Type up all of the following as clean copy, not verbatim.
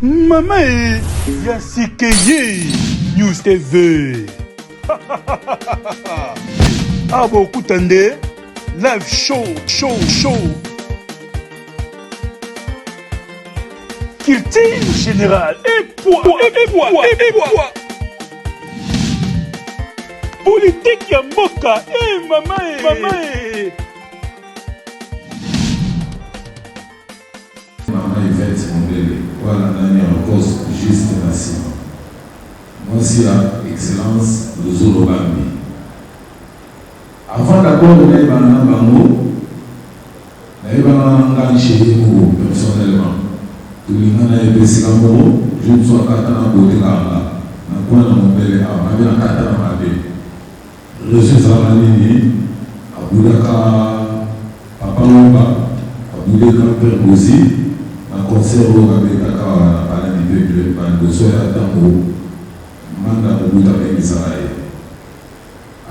Mama e Yasikeye News TV. Abo Kutande live show. Culture générale et poids. Politique ya mboka mama e. Voilà, en cause juste nation. Moi, c'est excellence le Zolobambi. Avant d'abord, on a eu un bango, on a eu un chez nous personnellement. Tout le monde a été si amoureux, je ne sois pas dans la beauté là. On a mon bel on a bien un katana ma belle. Reçu ça, à Boudaka, Papa Lomba, à Boudaka, Père Bozi. Un concert où on avait parlé du peuple, de soya tango, manda au bout avec Israël.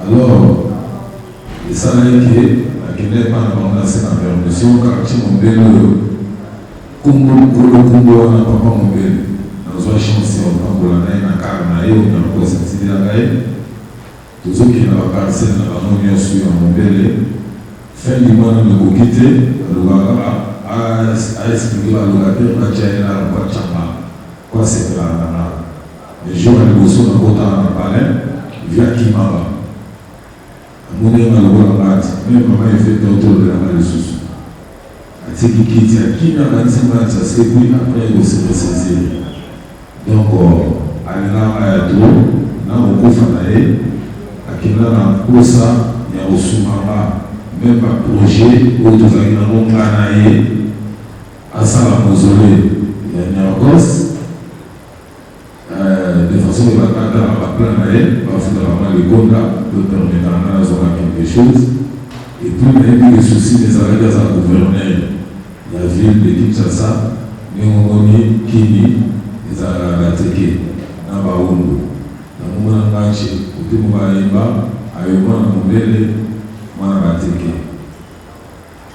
Alors, les salariés qui n'étaient pas dans la permission, car tu m'as belle, Congo, on n'a pas mon belle, dans une chanson, on a un carnaï, on a un concept de la gaille, tous ceux qui n'ont pas passé dans la union sur mon belle, fin du mois, on a quitté, à expliquer à l'orateur la Tchaïna, quoi Tchamba, quoi c'est là, les jours à l'émotion de Kota Palais, via Kimaba. Mon ami a le bon mat, même maman est fait autour de la main de sous. A Tiki Kiti, à qui n'a pas dit ça, c'est oui, après il s'est ressaisir. Donc, à l'État, à tout, là, on couvre l'année, à qui n'a pas ça, il y a au sous-marin. Même pas projet, où tout ça, il y a un ganaï, à ça, la mausolée, il y a une gosse, de façon qu'il va canter à la planaï, parce que vraiment, les gondas peut permettre à quelque chose. Et puis, il y a eu des soucis des arrêts à la gouverneure, la ville de Kinshasa, Néomoni, Kini, les Arateke, Nabaondo. Dans le moment où on a marché, au tout moment où on a eu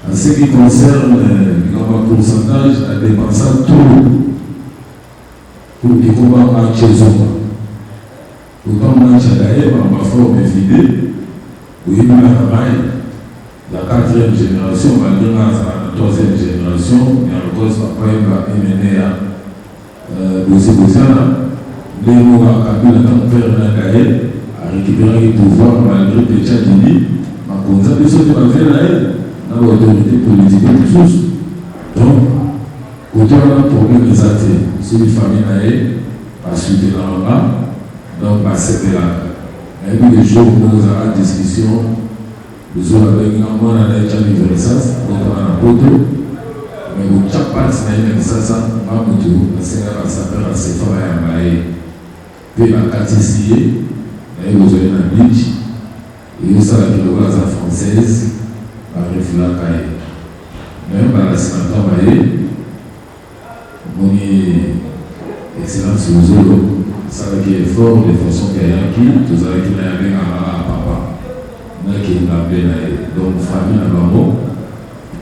en ce qui concerne le pourcentage, à dépenser tout pour que combat marche zoma. Autant marche d'ailleurs, on va forme vidée, où il y a la quatrième génération, malgré la troisième génération, il y a le cause papa il va mener à Bozibozana, les mots à Kabila à récupérer le pouvoir malgré les Tchadini. On a besoin de la vie dans l'autorité politique et tous. Donc, autant on a un problème des athées. Si les familles n'ont pas suivi là, donc c'était là. Et puis les jours où nous avons la discussion, nous avons avec un moment à l'état d'université, donc on a un poteau. Mais au Tchapat, c'est un ça, Mamoutou, c'est un sapeur à ses frères à Maï. Puis la Catissé, et vous avez un beach. Et ça, la kilogramme française, par le Fulakaï. Même par la sénateur Maïe, mon excellence Ouzolo, ça qui est fort de façon qu'il y a qui, tout ça qui n'a rien à papa. N'a qui n'a bien donc famille à maman,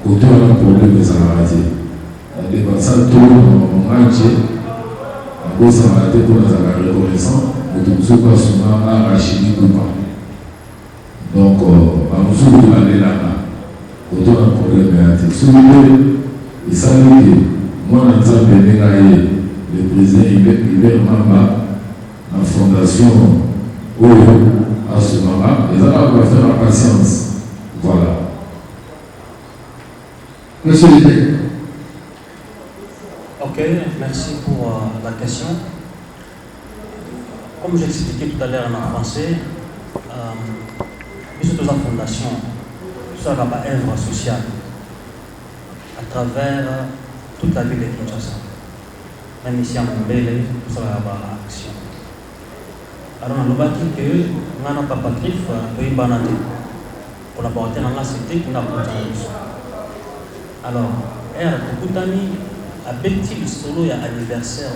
côté on a un problème de salariés. On dépasse tout en match, en gros, ça va être pour la reconnaissance, mais tout ce qu'on a souvent arraché du coup. Donc, nous sommes allés là-bas. Autant un problème est soulevé. Et ça veut dire, moi, dans le président Hubert Mamba, la fondation Oyo, à ce moment, et ça va faire la patience. Voilà. Monsieur Lité. Ok, merci pour la question. Comme j'expliquais tout à l'heure en français, surtout la fondation, ça va une œuvre sociale à travers toute la ville de Kinshasa. Même ici à Montbele, ça va avoir action. Alors, on a dit que nous n'avons pas Patrick, nous avons banate. Collaborateur dans la cité, nous avons alors, beaucoup d'amis, à Betty, le solo, il y a anniversaire,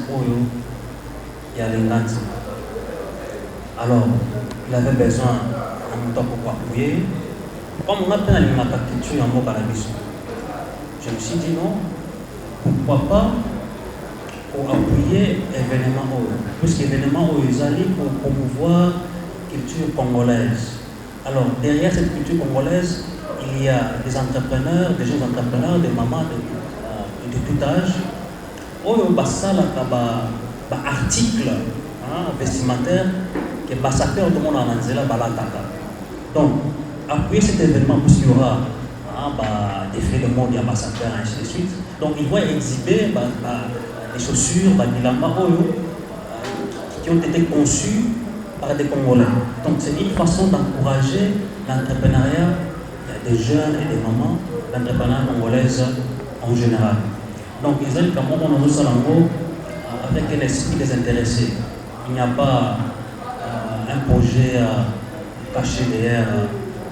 il y a l'Engati. Alors, il avait besoin d'un temps pour appuyer. Comme on a plein d'alimentation en mot à la mission, je me suis dit non, pourquoi pas pour appuyer l'événement, puisque l'événement ils allaient pour promouvoir la culture congolaise. Alors, derrière cette culture congolaise, il y a des entrepreneurs, des jeunes entrepreneurs, des mamans de tout âge. Oh, ça là, article vestimentaire que Bassakeur de monde en Anzela Balataka. Donc, appuyer cet événement, puisqu'il y aura des faits de mode, il y a Bassakeur, ainsi de suite. Donc, ils vont exhiber des chaussures, des bilamba qui ont été conçues par des Congolais. Donc, c'est une façon d'encourager l'entrepreneuriat des jeunes et des mamans, l'entrepreneuriat congolaise en général. Donc, ils ont comme on a Salango avec l'esprit des intéressés. Il n'y a pas un projet caché derrière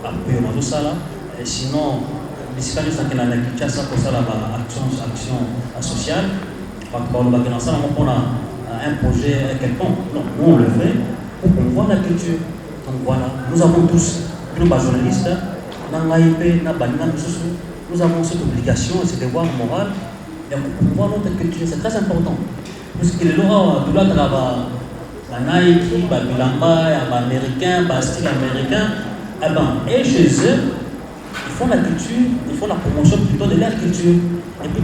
appui au Sala. Sinon, d'ici là, nous avons action sociale. On a un projet quelconque. Non, nous on le fait pour promouvoir la culture. Donc voilà, nous avons tous, nous journalistes, nous avons cette obligation et ce devoir moral de promouvoir notre culture. C'est très important. Puisque les lois de la Nike, Bilamba, américain, style américain, et chez eux, ils font la culture, ils font la promotion plutôt de leur culture. Et puis,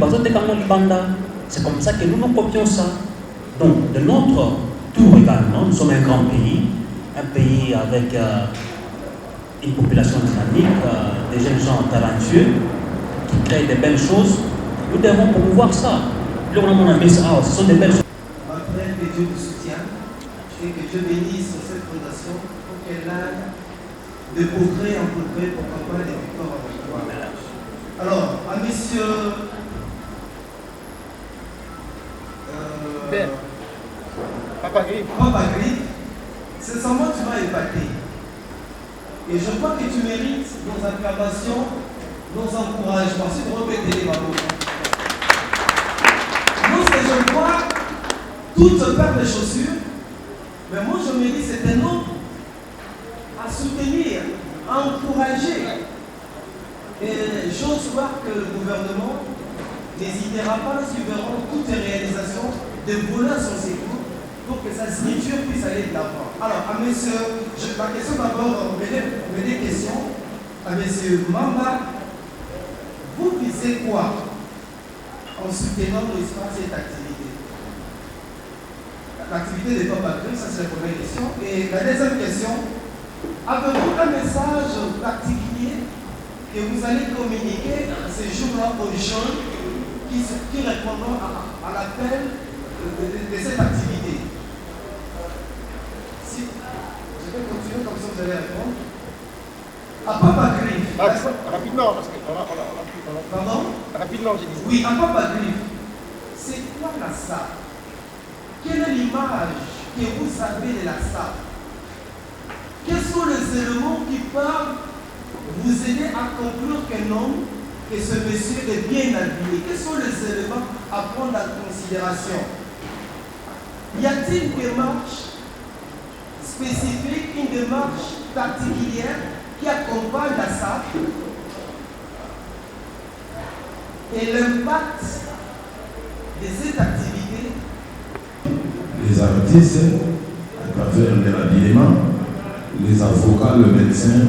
c'est comme ça que nous copions ça. Donc, de notre tour également, nous sommes un grand pays avec une population dynamique, des jeunes gens talentueux qui créent des belles choses. Nous devons promouvoir ça. Là, on a mis ça, ce sont des belles choses. Après, que Dieu vous soutienne et que Dieu bénisse cette fondation pour qu'elle aille de progrès en progrès pour avoir des victoires en victoire. Alors, à monsieur Papa Grip, c'est sans moi tu m'as épaté. Et je crois que tu mérites nos acclamations, nos encouragements. Si vous répétez les paroles. Moi, ce que je vois, toutes paires de chaussures, mais moi je me dis c'est un autre à soutenir, à encourager. Et j'ose voir que le gouvernement n'hésitera pas, suivront toutes les réalisations de voler à son séjour pour que sa structure puisse aller de l'avant. Alors, à monsieur, ma question d'abord, mes deux questions. À monsieur Mamba, vous visez quoi en soutenant l'espace et cette activité? L'activité des Papa Grip, ça c'est la première question. Et la deuxième question, avez-vous un message particulier que vous allez communiquer ces jours-là aux jeunes qui répondront à l'appel de cette activité? Si, je vais continuer comme ça, vous allez répondre. À Papa Grip. Rapidement, parce que Pardon? Rapidement, j'ai dit. Oui, à Papa Grip. C'est quoi la SAP? Quelle est l'image que vous avez de la SAP? Quels sont les éléments qui peuvent vous aider à conclure qu'un homme, que ce monsieur est bien habillé? Quels sont les éléments à prendre en considération? Y a-t-il une démarche spécifique, une démarche particulière qui accompagne la SAP et l'impact de cette activité? Les artistes, à travers leur habillement, les avocats, le médecin,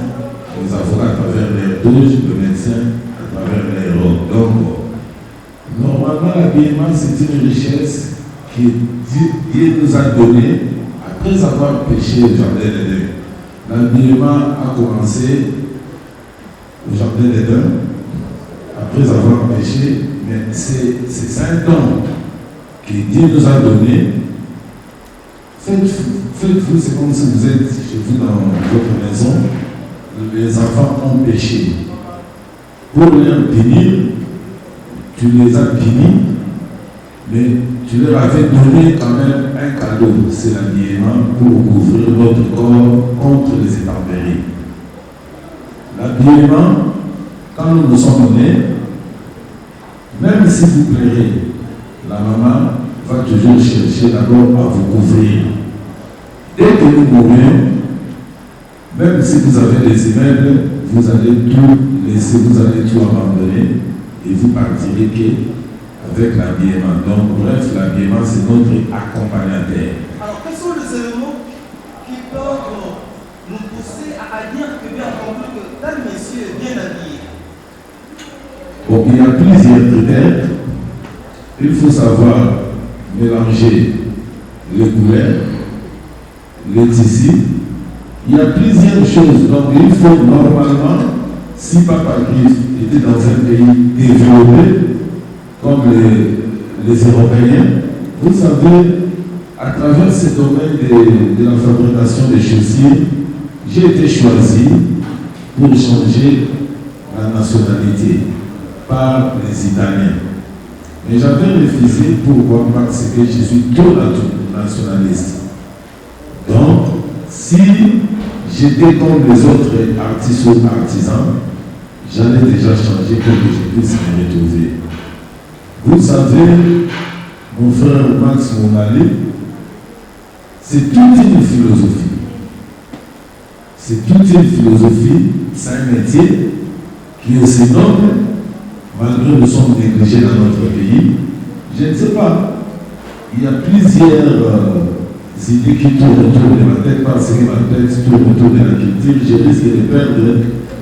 les avocats à travers les douches, le médecin à travers les robes. Donc, normalement, l'habillement, c'est une richesse que Dieu nous a donnée après avoir péché au jardin d'Éden. L'habillement a commencé au jardin d'Éden après avoir péché, mais c'est un don que Dieu nous a donné. Faites-vous, c'est comme si vous êtes chez vous dans votre maison, les enfants ont péché. Pour les punir, tu les as punis, mais tu leur avais donné quand même un cadeau, c'est l'habillement pour couvrir votre corps contre les intempéries. L'habillement, quand nous nous sommes nés, même si vous plairez, la maman va toujours chercher d'abord à vous couvrir. Dès que nous mourrons, même si vous avez des immeubles, vous allez tout laisser, vous allez tout abandonner et vous partirez avec l'habillement. Donc, bref, l'habillement, c'est notre accompagnateur. Alors, quels sont les éléments qui peuvent nous pousser à dire que bien entendu que tel monsieur est bien habillé? Bon, il y a plusieurs critères. Il faut savoir mélanger les couleurs, les tissus. Il y a plusieurs choses. Donc, il faut normalement, si Papa Christ était dans un pays développé, comme les Européens, vous savez, à travers ce domaine de la fabrication des chaussures, j'ai été choisi pour changer la nationalité par les Italiens. Mais j'avais refusé pourquoi? Parce que je suis trop nationaliste. Donc, si j'étais comme les autres artistes ou artisans, j'allais déjà changer pour que je puisse me retrouver. Vous savez, mon frère Max Monalé, c'est toute une philosophie. C'est toute une philosophie, c'est un métier qui est aussi noble, malgré nous sommes négligés dans notre pays. Je ne sais pas, il y a plusieurs idées qui tournent autour de ma tête, parce que ma tête tourne autour de la culture. Je risque de perdre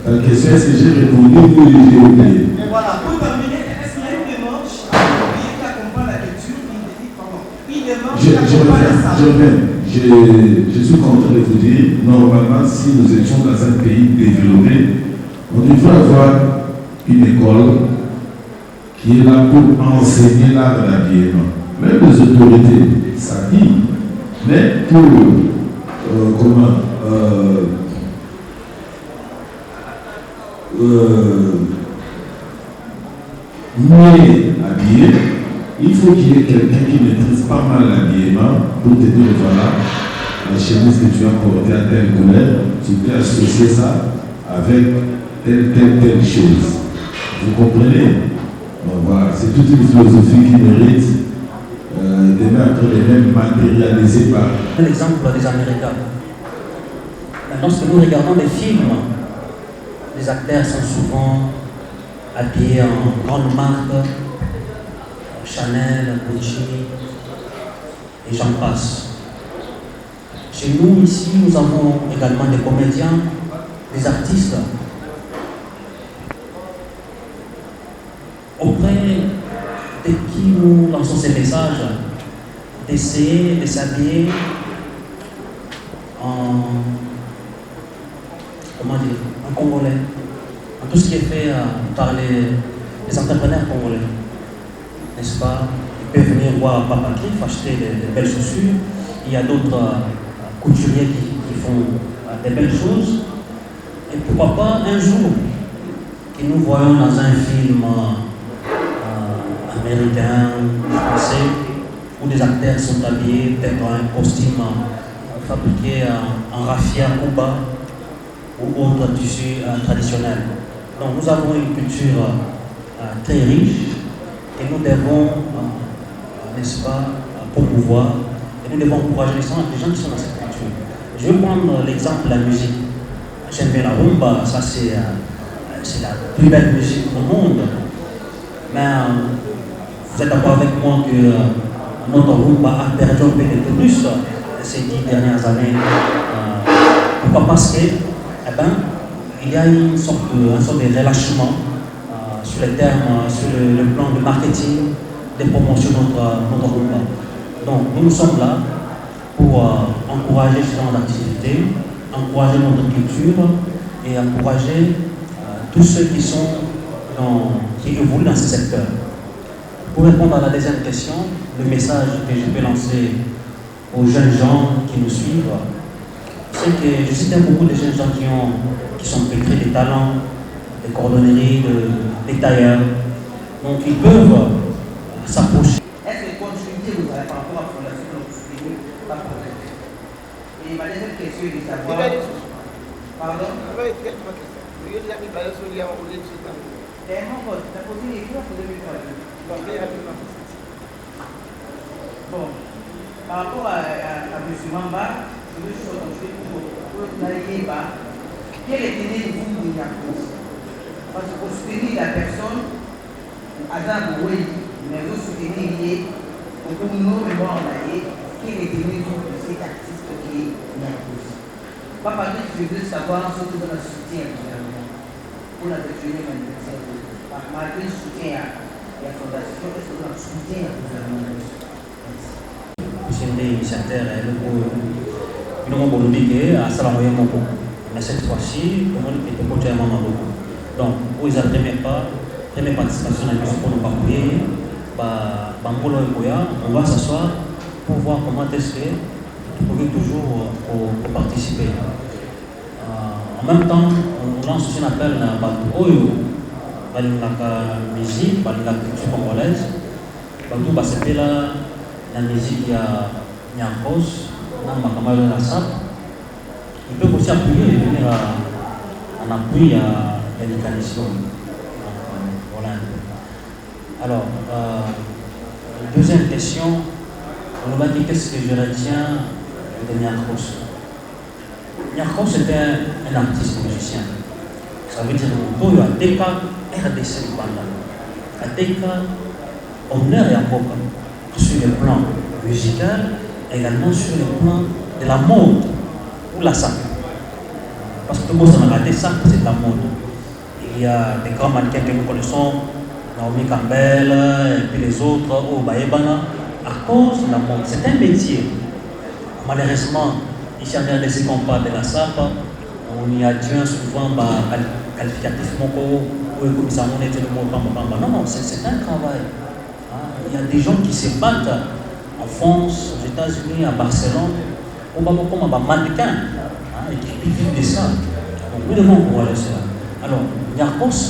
la question. Est-ce que j'ai répondu ou j'ai oublié? Mais voilà, pour terminer, est-ce qu'il y a une démarche qui accompagne la culture, une démarche qui accompagne la santé? Je suis content de vous dire, normalement, si nous étions dans un pays développé, on devrait avoir une école qui est là pour enseigner l'art de l'habillement. Même les autorités s'habillent, mais pour mieux habillé, il faut qu'il y ait quelqu'un qui maîtrise pas mal l'habillement pour te dire voilà, la chemise que tu as portée à telle couleur, tu peux associer ça avec telle chose. Vous comprenez? Donc voilà, c'est toute une philosophie qui mérite de même matérialisée par. L'exemple des Américains. Lorsque nous regardons des films, les acteurs sont souvent habillés en grande marque, Chanel, Gucci, et j'en passe. Chez nous, ici, nous avons également des comédiens, des artistes. Auprès de qui nous lançons ces messages, d'essayer de s'habiller en congolais, en tout ce qui est fait par les entrepreneurs congolais, n'est-ce pas? Ils peuvent venir voir Papa Cliff, acheter des belles chaussures. Il y a d'autres couturiers qui font des belles choses. Et pourquoi pas un jour que nous voyons dans un film américain, français, où des acteurs sont habillés peut-être dans un costume fabriqué en raffia, Cuba ou autre tissu traditionnel. Donc nous avons une culture très riche et nous devons, n'est-ce pas, promouvoir et nous devons encourager les gens qui sont dans cette culture. Je vais prendre l'exemple de la musique. J'aime bien la rumba, ça c'est la plus belle musique au monde. Mais vous êtes d'accord avec moi que notre rumba a perdu un peu de tonus ces 10 dernières années. Pourquoi? Parce que il y a une sorte de relâchement sur les termes, sur le plan de marketing, de promotion de notre rumba. Donc nous sommes là pour encourager ce genre d'activité, encourager notre culture et encourager tous ceux qui évoluent dans ce secteur. Pour répondre à la deuxième question, le message que je peux lancer aux jeunes gens qui nous suivent, c'est que je cite beaucoup de jeunes gens qui sont pétris des talents, des cordonneries, des tailleurs. Donc ils peuvent s'approcher. Est-ce que continuité vous avez par rapport à la fondation de l'Occident? Pas problème. Et ma deuxième question est de savoir. Pardon? Bon, par rapport à M. Mamba, je veux juste reconstruire pour quel était vous de Parce que pour soutenir la personne, Adam Boué, mais vous soutenez pour nous mémoire qui est devenu cet artiste qui est Niarchos. Papa, je veux savoir ce que vous avez soutien pour la détenue manifestation. Malgré le soutien à la fondation, est-ce que vous avez soutien au gouvernement? C'est une initiateur nous avons dit à Salamoye Moko. Mais cette fois-ci, comment on était coaché à Mamabo. Donc, où ils ont première participation à la pour nous appuyer, on va s'asseoir pour voir comment est-ce que vous pouvez toujours pour participer. En même temps, on lance aussi un appel à Oyo, à la musique, à la culture congolaise. C'était la musique qui a Niarchos, dans ma camarade de la SAP. Ils peuvent aussi appuyer, venir en appui à l'éducation. Voilà. Alors, deuxième question, on m'a dit qu'est-ce que je retiens de Niarchos. Niarchos était un artiste musicien. Ça veut dire que nous avons des cas RDC pendant. À des cas, honneur et encore sur le plan musical, également sur le plan de la mode ou la SAP. Parce que tout le monde a raté ça, c'est la mode. Il y a des grands mannequins que nous connaissons, Naomi Campbell et puis les autres, au Baebana, à cause de la mode. C'est un métier. Malheureusement, ici en RDC, qu'on parle de la SAP, on y adjoint souvent qualificatif moko ou comme ça on était le mot non, c'est un travail. Il y a des gens qui se battent en France, aux États-Unis, à Barcelone, comme un mannequin, et qui vivent de ça. Donc nous devons encourager cela. Alors, Niarchos,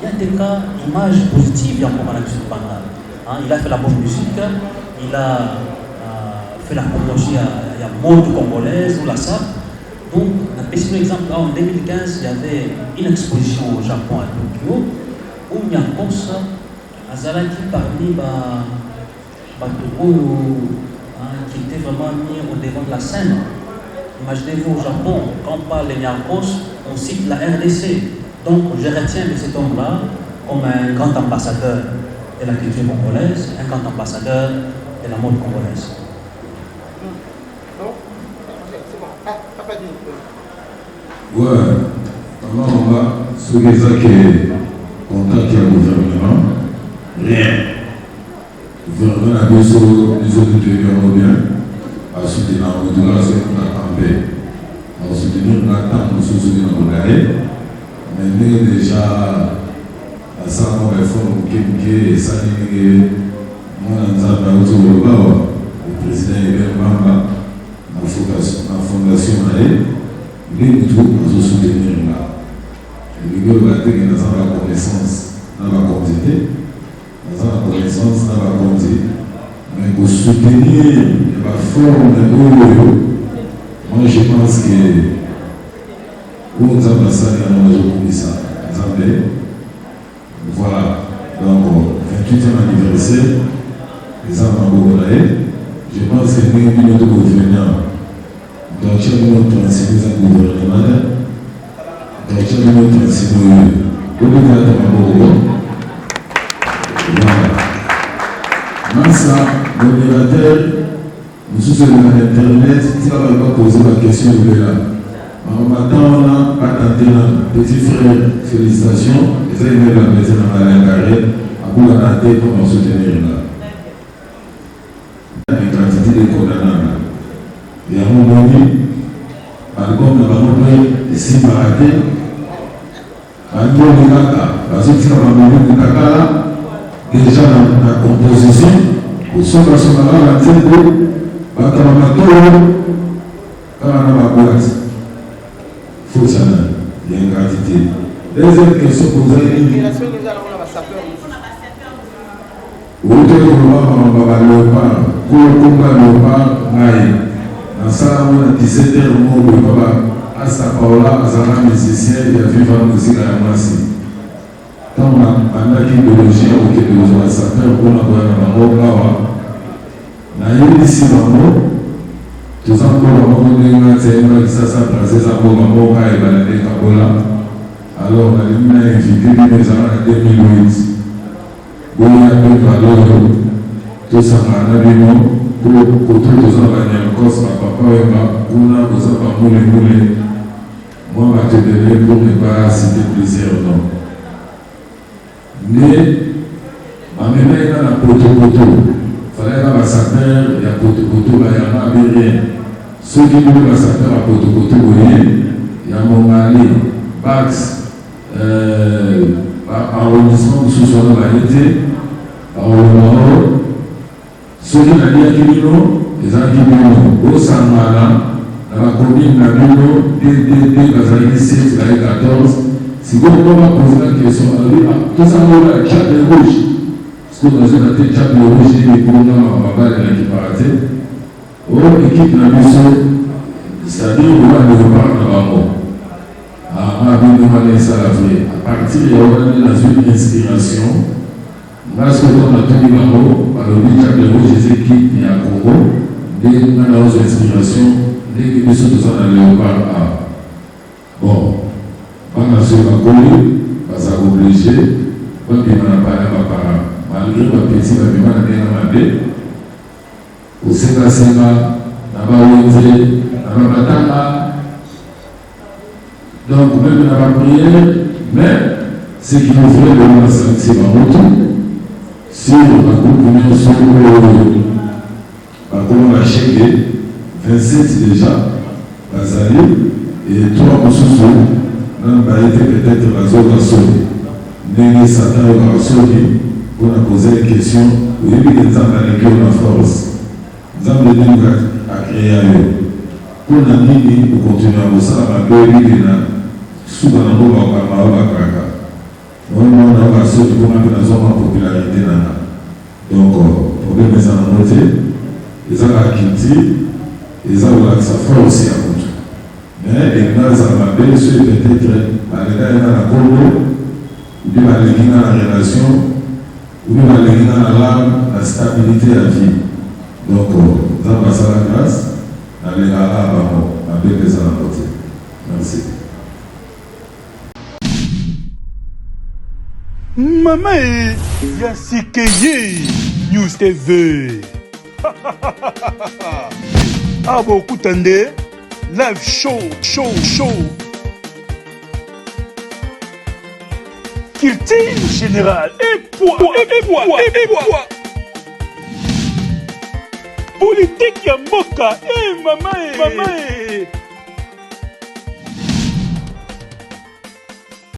il y a des cas d'images positives, il y a encore il a fait la bonne musique, il a fait la promotion à la mode congolaise ou la SAP. Donc, un petit exemple, en 2015, il y avait une exposition au Japon à Tokyo où Niarchos Azalaki parmi qui était vraiment mis au devant de la scène. Imaginez-vous au Japon, quand on parle de Niarchos, on cite la RDC. Donc, je retiens de cet homme-là comme un grand ambassadeur de la culture congolaise, un grand ambassadeur de la mode congolaise. Ouais, alors on va sur les acquis contact le gouvernement, rien. Le gouvernement a besoin des autres territoires bien, à soutenir la modulation de la campagne, à soutenir la tente de soutenir la monnaie, mais nous déjà à ça on réforme et ça moi dans le président Hébert Bamba, la fondation les tout nous soutenir là. Le gars va être dans la connaissance, dans la quantité, dans la connaissance, dans la quantité. Mais pour soutenir la forme de l'eau, moi je pense que nous avons ça dans nos ça. Voilà. Donc, 28e anniversaire, les enfants je pense que nous avons notre gouvernement. Donc, je vais vous transmettre un gouvernement. Donc, je vais vous transmettre un gouvernement. Voilà. Ça, le modérateur, nous sommes sur Internet, si on va poser la question, vous êtes là. En attendant, on a tenté un petit frère, félicitations. Vous avez la maison dans la carrière, à vous la tenter pour nous soutenir là. La gratitude est condamnable. Et à un moment donné, album de la et si baraté, album de Kaka, parce que ça va me dire Kaka, déjà dans la composition, au son de son avant, la tête de Batamamato, Karanamaboat. Il faut que ça il y a une gratitude. Deuxième question posée. Dans ça, on a 17 heures, on a Asta Paola, Azara musicien, il a vu la musique à la masse. Quand on a une biologie, on a besoin de ça, on a besoin de ici, tout ça, on a ça placé ça pour on a alors, on a invité les gens en 2008. oya mpe valeur tosangana bino po koto toza banyakos bapapa oyeba kuna koza bamulemule moi batedele pour ne pas citer plusieurs noms mais bamemai nga na potopoto falaka basaper ya potopoto bayanga aberien soki bino basaper ya potopoto boye ya mongali bax arrondissement mosusu wana baye te baolomao soki naliaki bino ezalaki bino osangana na bakomine na bino ddd bazalaki 6 baye 14 sikoyo mpo baposela question alobi tosangola chape rouge sikoyo nazona te chape rouge ebonga mabale na kipara te oyo ekipe na biso c'est-à-dire owana ezopara na bango bino wana esala vrai à partir ya wana nde nazwi inspiration ngasoki natuni bango balobi chape rouge eza ekipe ya congo nde nga na ozo inspiration ndenge biso toza na léopard a bon bana soki bakoli baza oblige babima na bana bapara malgré bapeti babima na ndenge na mabe kosengasenga na bawenze na babatanga donc même dans la prière mais ce qui nous fait de nous sentir en route sur la communion sur la chèque 27 déjà Bazali et 3 Moussousou n'a pas été peut-être la zone à sauver n'est Satan va sauver pour poser une question oui mais les gens dans lesquels on a force nous avons dit à créer à eux pour la ligne pour continuer à bosser à la souvent on va kaka on a sauté pour la popularité donc problème est en noté ils ont acquitté ils ont la force à contre mais les gars ça va bien sûr peut-être les gars dans la Congo ou bien les gars dans la relation ou bien les gars dans la stabilité à vie donc ça va ça la grâce dans les gars là à bien les à la côté merci. Mama Yasikeye News TV. Abo Kutande Live Show. Culture générale et poids. Politique ya mboka. Mama